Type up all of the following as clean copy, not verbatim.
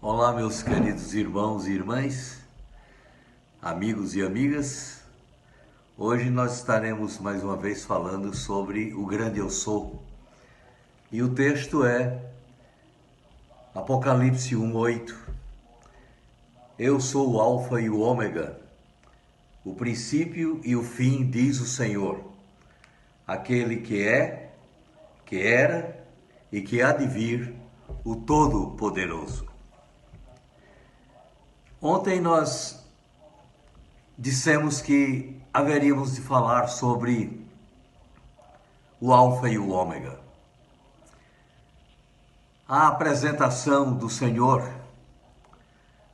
Olá, meus queridos irmãos e irmãs, amigos e amigas. Hoje nós estaremos mais uma vez falando sobre o grande eu sou. E o texto é Apocalipse 1:8. Eu sou o Alfa e o Ômega, o princípio e o fim, diz o Senhor, aquele que é, que era e que há de vir, o Todo-Poderoso. Ontem nós dissemos que haveríamos de falar sobre o Alfa e o Ômega. A apresentação do Senhor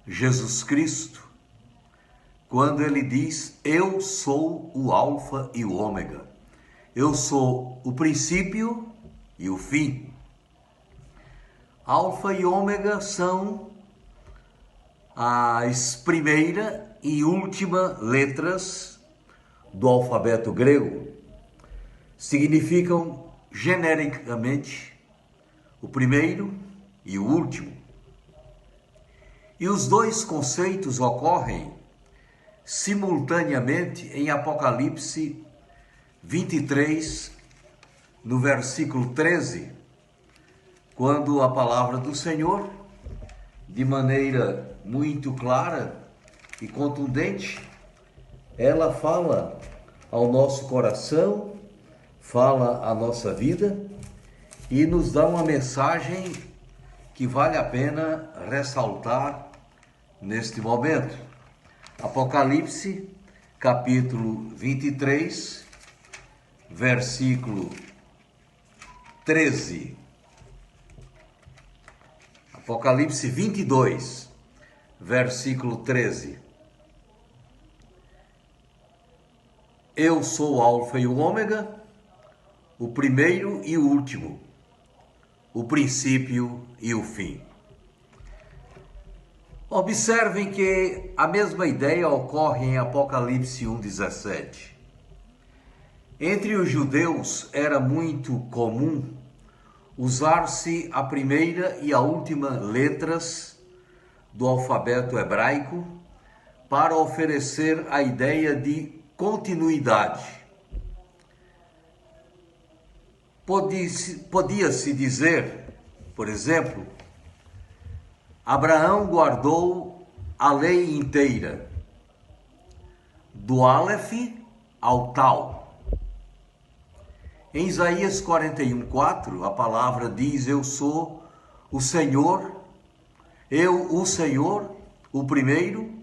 Jesus Cristo, quando ele diz: eu sou o Alfa e o Ômega. Eu sou o princípio e o fim. Alfa e Ômega são as primeira e última letras do alfabeto grego. Significam genericamente o primeiro e o último. E os dois conceitos ocorrem simultaneamente em Apocalipse 23, no versículo 13, quando a palavra do Senhor, de maneira muito clara e contundente, ela fala ao nosso coração, fala à nossa vida e nos dá uma mensagem que vale a pena ressaltar neste momento. Apocalipse, capítulo 23, versículo 13. Apocalipse 22, versículo 13. Eu sou o Alfa e o Ômega, o primeiro e o último, o princípio e o fim. Observem que a mesma ideia ocorre em Apocalipse 1:17. Entre os judeus era muito comum usar-se a primeira e a última letras do alfabeto hebraico para oferecer a ideia de continuidade. Podia-se dizer, por exemplo, Abraão guardou a lei inteira, do Aleph ao Tal. Em Isaías 41:4, a palavra diz: eu sou o Senhor, o Senhor, o primeiro,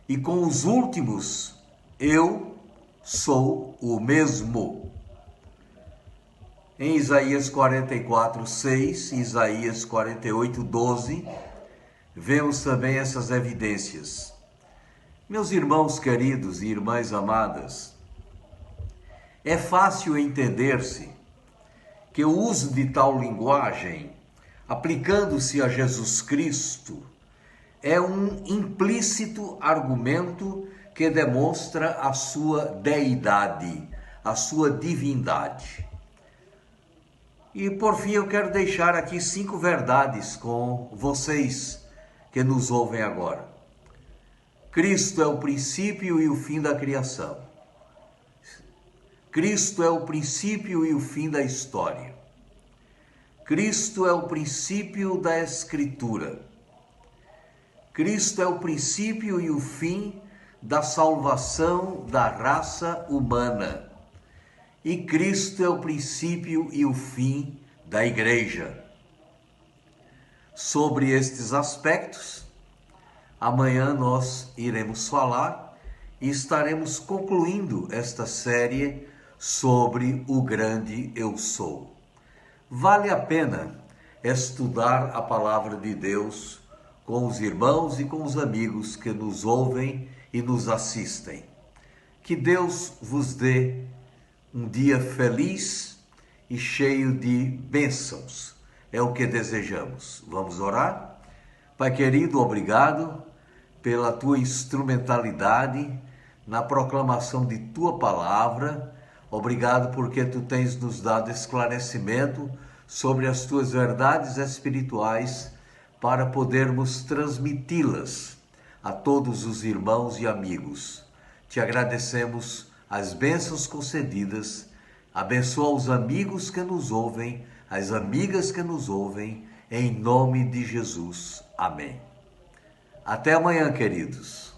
e com os últimos eu sou o mesmo. Em Isaías 44:6, Isaías 48:12, vemos também essas evidências. Meus irmãos queridos e irmãs amadas, é fácil entender-se que o uso de tal linguagem, aplicando-se a Jesus Cristo, é um implícito argumento que demonstra a sua deidade, a sua divindade. E por fim eu quero deixar aqui 5 verdades com vocês que nos ouvem agora. Cristo é o princípio e o fim da criação. Cristo é o princípio e o fim da história. Cristo é o princípio da Escritura. Cristo é o princípio e o fim da salvação da raça humana. E Cristo é o princípio e o fim da Igreja. Sobre estes aspectos, amanhã nós iremos falar e estaremos concluindo esta série sobre o grande eu sou. Vale a pena estudar a palavra de Deus com os irmãos e com os amigos que nos ouvem e nos assistem. Que Deus vos dê um dia feliz e cheio de bênçãos. É o que desejamos. Vamos orar? Pai querido, obrigado pela tua instrumentalidade na proclamação de tua palavra. Obrigado porque tu tens nos dado esclarecimento sobre as tuas verdades espirituais para podermos transmiti-las a todos os irmãos e amigos. Te agradecemos as bênçãos concedidas. Abençoa os amigos que nos ouvem, as amigas que nos ouvem, em nome de Jesus. Amém. Até amanhã, queridos.